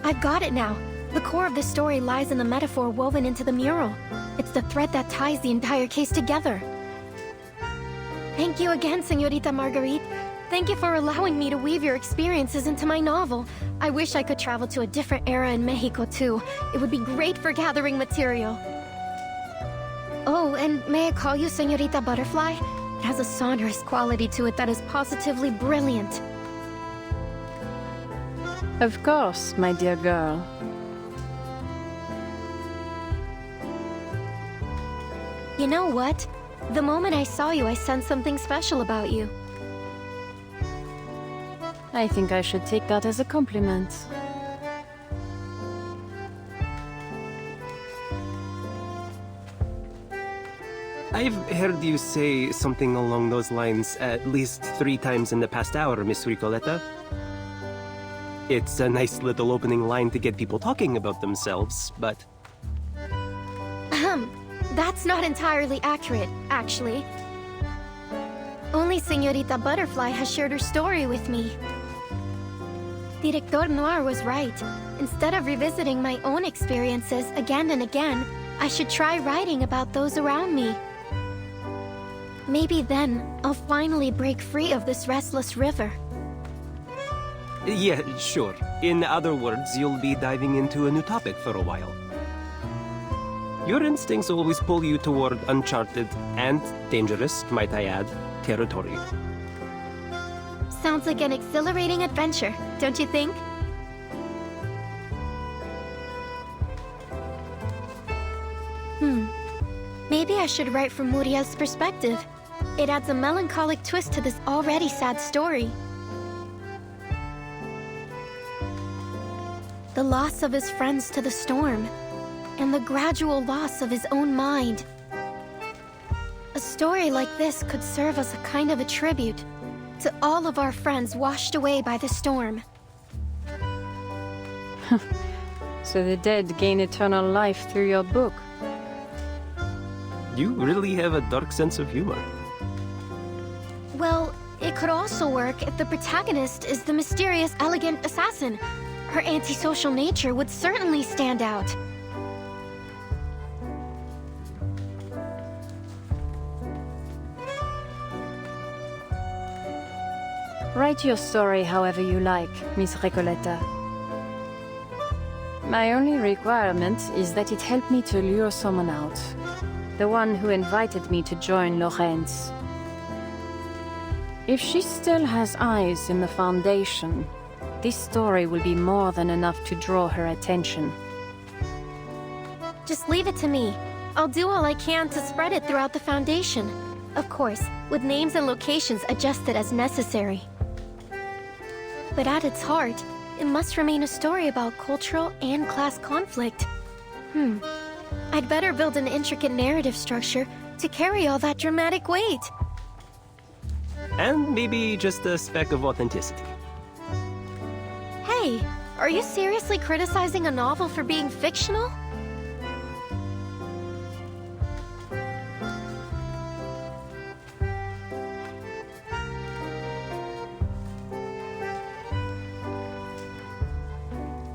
I've got it now. The core of the story lies in the metaphor woven into the mural. It's the thread that ties the entire case together. Thank you again, Señorita Marguerite. Thank you for allowing me to weave your experiences into my novel. I wish I could travel to a different era in Mexico, too. It would be great for gathering material. Oh, and may I call you Señorita Butterfly? It has a sonorous quality to it that is positively brilliant. Of course, my dear girl. You know what? The moment I saw you, I sensed something special about you. I think I should take that as a compliment. I've heard you say something along those lines at least 3 times in the past hour, Miss Ricoleta. It's a nice little opening line to get people talking about themselves, but... That's not entirely accurate, actually. Only Señorita Butterfly has shared her story with me. Director Noir was right. Instead of revisiting my own experiences again and again, I should try writing about those around me. Maybe then, I'll finally break free of this restless river. Yeah, sure. In other words, you'll be diving into a new topic for a while. Your instincts always pull you toward uncharted and dangerous, might I add, territory. Sounds like an exhilarating adventure, don't you think? Maybe I should write from Muriel's perspective. It adds a melancholic twist to this already sad story. The loss of his friends to the storm, and the gradual loss of his own mind. A story like this could serve as a kind of a tribute to all of our friends washed away by the storm. So the dead gain eternal life through your book. You really have a dark sense of humor. Well, it could also work if the protagonist is the mysterious, elegant assassin. Her antisocial nature would certainly stand out. Write your story however you like, Miss Recoleta. My only requirement is that it help me to lure someone out. The one who invited me to join Lorenz. If she still has eyes in the Foundation, this story will be more than enough to draw her attention. Just leave it to me. I'll do all I can to spread it throughout the Foundation. Of course, with names and locations adjusted as necessary. But at its heart, it must remain a story about cultural and class conflict. I'd better build an intricate narrative structure to carry all that dramatic weight. And maybe just a speck of authenticity. Hey, are you seriously criticizing a novel for being fictional?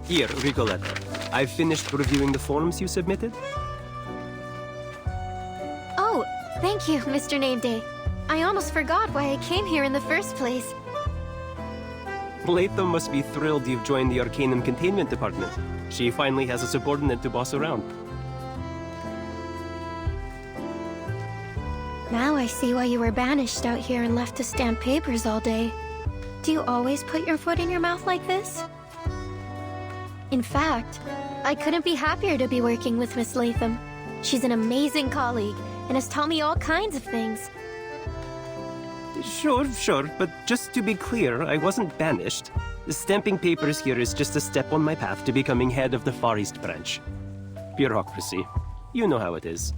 Here, Ricoleta. I've finished reviewing the forms you submitted. Oh, thank you, Mr. Nameday. I almost forgot why I came here in the first place. Latham must be thrilled you've joined the Arcanum Containment Department. She finally has a subordinate to boss around. Now I see why you were banished out here and left to stamp papers all day. Do you always put your foot in your mouth like this? In fact, I couldn't be happier to be working with Miss Latham. She's an amazing colleague and has taught me all kinds of things. Sure, but just to be clear, I wasn't banished. Stamping papers here is just a step on my path to becoming head of the Far East branch. Bureaucracy. You know how it is.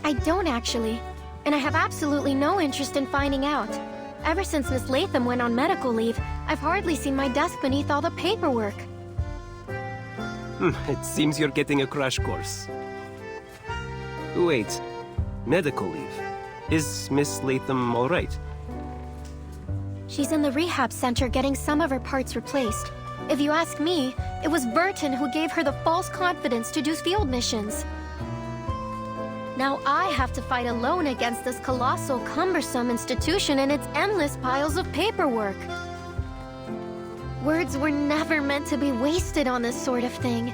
I don't actually, and I have absolutely no interest in finding out. Ever since Miss Latham went on medical leave, I've hardly seen my desk beneath all the paperwork. It seems you're getting a crash course. Wait, medical leave. Is Miss Latham all right? She's in the rehab center getting some of her parts replaced. If you ask me, it was Burton who gave her the false confidence to do field missions. Now I have to fight alone against this colossal, cumbersome institution and its endless piles of paperwork. Words were never meant to be wasted on this sort of thing.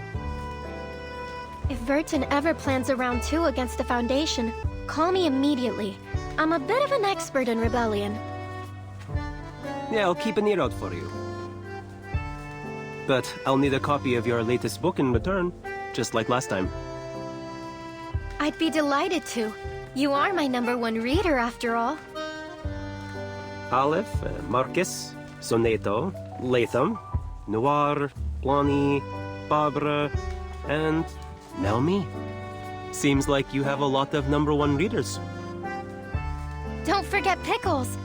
If Burton ever plans a round 2 against the Foundation, call me immediately. I'm a bit of an expert in rebellion. Yeah, I'll keep an ear out for you. But I'll need a copy of your latest book in return, just like last time. I'd be delighted to. You are my #1 reader, after all. Aleph, Marcus, Soneto, Latham, Noir, Blani, Barbara, and now me. Seems like you have a lot of #1 readers. Don't forget Pickles!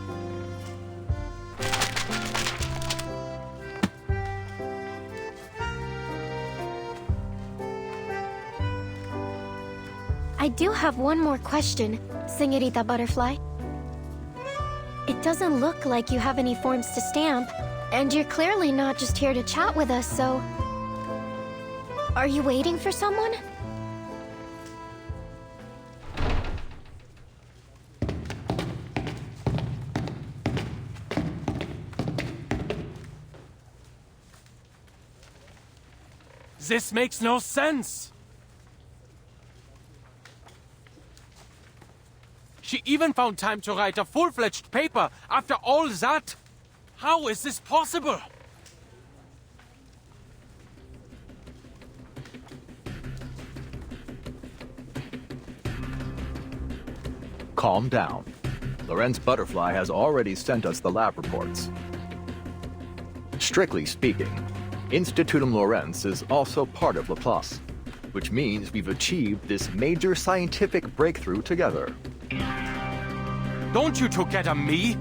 I do have one more question, Señorita Butterfly. It doesn't look like you have any forms to stamp, and you're clearly not just here to chat with us, so... Are you waiting for someone? This makes no sense! She even found time to write a full-fledged paper after all that? How is this possible? Calm down. Lorenz Butterfly has already sent us the lab reports. Strictly speaking, Institutum Lorenz is also part of Laplace, which means we've achieved this major scientific breakthrough together. Don't you two get on me?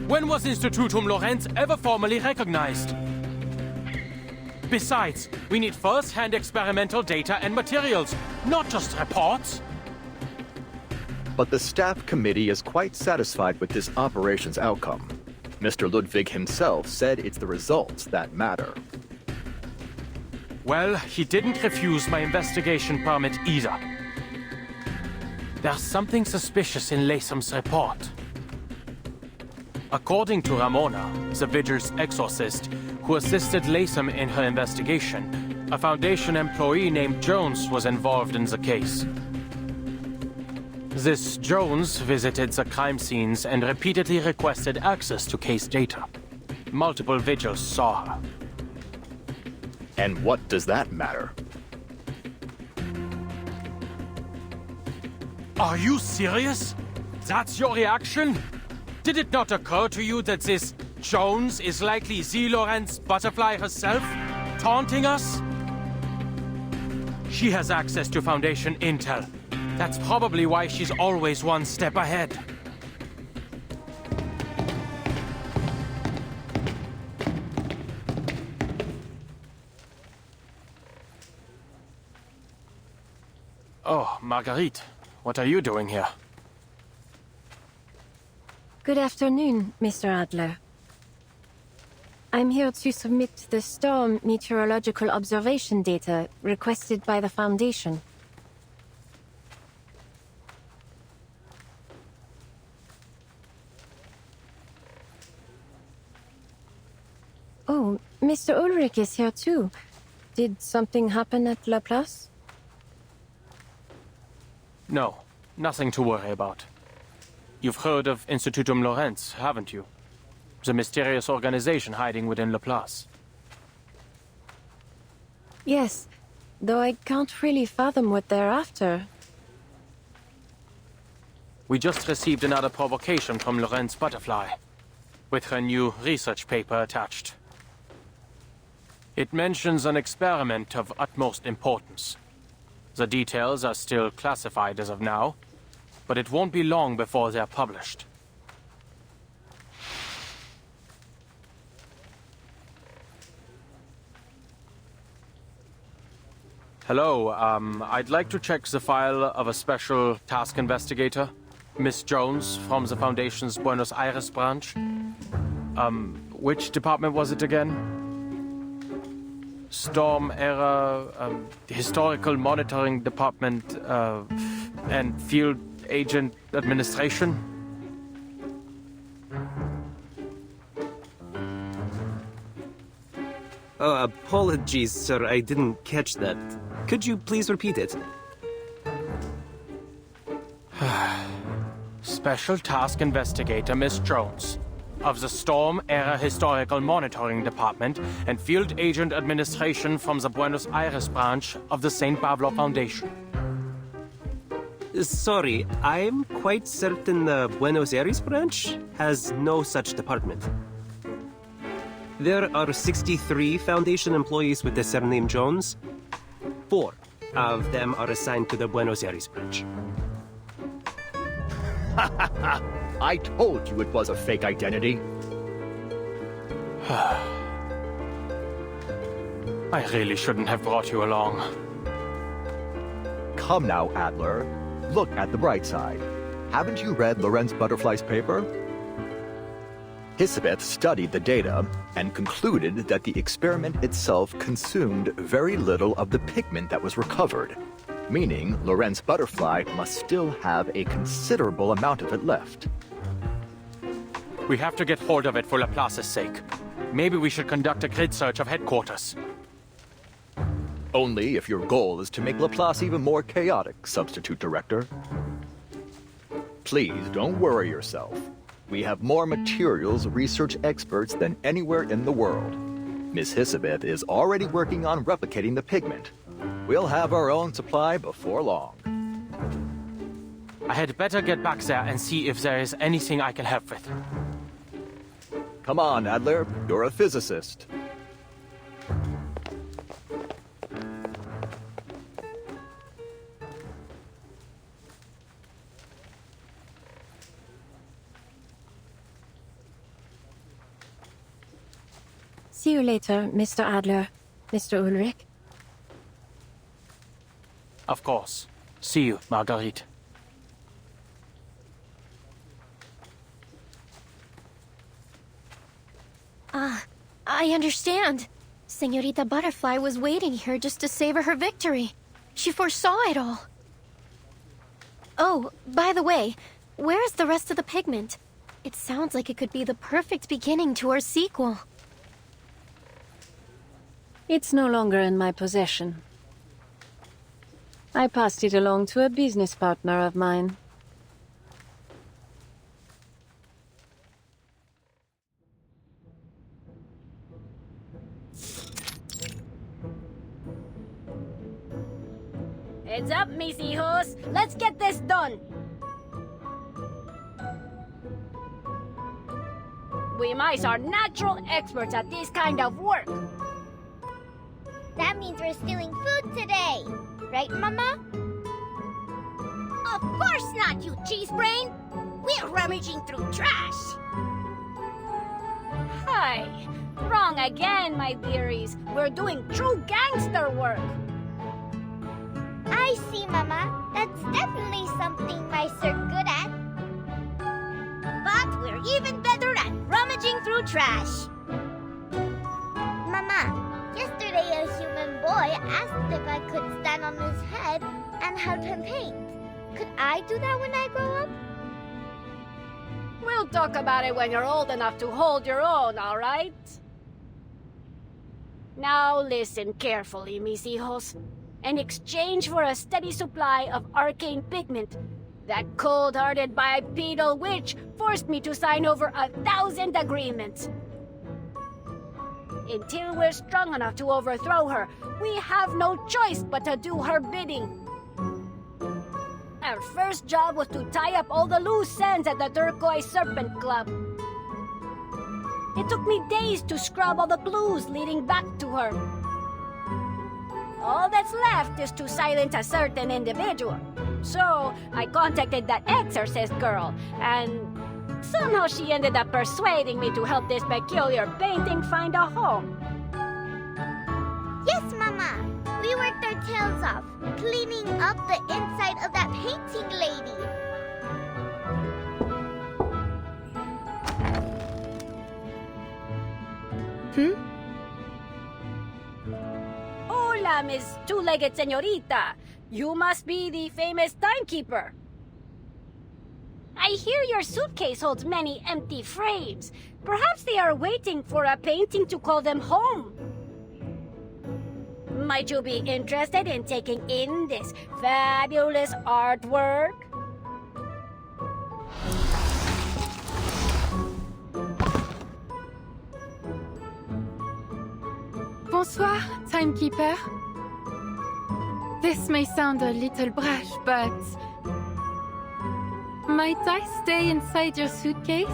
When was Institutum Lorenz ever formally recognized? Besides, we need first-hand experimental data and materials, not just reports. But the staff committee is quite satisfied with this operation's outcome. Mr. Ludwig himself said it's the results that matter. Well, he didn't refuse my investigation permit either. There's something suspicious in Latham's report. According to Ramona, the Vigil's exorcist, who assisted Latham in her investigation, a Foundation employee named Jones was involved in the case. This Jones visited the crime scenes and repeatedly requested access to case data. Multiple Vigils saw her. And what does that matter? Are you serious? That's your reaction? Did it not occur to you that this Jones is likely the Lorenz Butterfly herself, taunting us? She has access to Foundation intel. That's probably why she's always one step ahead. Oh, Marguerite, what are you doing here? Good afternoon, Mr. Adler. I'm here to submit the storm meteorological observation data requested by the Foundation. Oh, Mr. Ulrich is here too. Did something happen at Laplace? No, nothing to worry about. You've heard of Institutum Lorenz, haven't you? The mysterious organization hiding within Laplace. Yes, though I can't really fathom what they're after. We just received another provocation from Lorenz Butterfly, with her new research paper attached. It mentions an experiment of utmost importance. The details are still classified as of now, but it won't be long before they're published. Hello, I'd like to check the file of a special task investigator, Miss Jones from the Foundation's Buenos Aires branch. Which department was it again? Storm Era, Historical Monitoring Department, and Field Agent Administration. Apologies, sir, I didn't catch that. Could you please repeat it? Special Task Investigator Miss Jones of the Storm Era Historical Monitoring Department and Field Agent Administration from the Buenos Aires branch of the St. Pablo Foundation. Sorry, I'm quite certain the Buenos Aires branch has no such department. There are 63 Foundation employees with the surname Jones. 4 of them are assigned to the Buenos Aires branch. I told you it was a fake identity. I really shouldn't have brought you along. Come now, Adler. Look at the bright side. Haven't you read Lorenz Butterfly's paper? Hisabeth studied the data and concluded that the experiment itself consumed very little of the pigment that was recovered, meaning Lorenz Butterfly must still have a considerable amount of it left. We have to get hold of it for Laplace's sake. Maybe we should conduct a grid search of headquarters. Only if your goal is to make Laplace even more chaotic, Substitute Director. Please don't worry yourself. We have more materials research experts than anywhere in the world. Miss Hisabeth is already working on replicating the pigment. We'll have our own supply before long. I had better get back there and see if there is anything I can help with. Come on, Adler. You're a physicist. See you later, Mr. Adler. Mr. Ulrich. Of course. See you, Marguerite. I understand. Señorita Butterfly was waiting here just to savor her victory. She foresaw it all. Oh, by the way, where is the rest of the pigment? It sounds like it could be the perfect beginning to our sequel. It's no longer in my possession. I passed it along to a business partner of mine. Heads up, mis hijos. Let's get this done. We mice are natural experts at this kind of work. That means we're stealing food today. Right, Mama? Of course not, you cheese brain. We're rummaging through trash. Hi. Wrong again, my dearies. We're doing true gangster work. I see, Mama. That's definitely something mice are good at. But we're even better at rummaging through trash. Mama, yesterday a human boy asked if I could stand on his head and help him paint. Could I do that when I grow up? We'll talk about it when you're old enough to hold your own, all right? Now listen carefully, mis hijos. In exchange for a steady supply of arcane pigment, that cold-hearted bipedal witch forced me to sign over 1,000 agreements. Until we're strong enough to overthrow her, we have no choice but to do her bidding. Our first job was to tie up all the loose ends at the Turquoise Serpent Club. It took me days to scrub all the clues leading back to her. All that's left is to silence a certain individual. So, I contacted that exorcist girl, and somehow she ended up persuading me to help this peculiar painting find a home. Yes, Mama. We worked our tails off, cleaning up the inside of that painting lady. am is two-legged señorita. You must be the famous timekeeper. I hear your suitcase holds many empty frames. Perhaps they are waiting for a painting to call them home. Might you be interested in taking in this fabulous artwork? Bonsoir, timekeeper. This may sound a little brash, but might I stay inside your suitcase?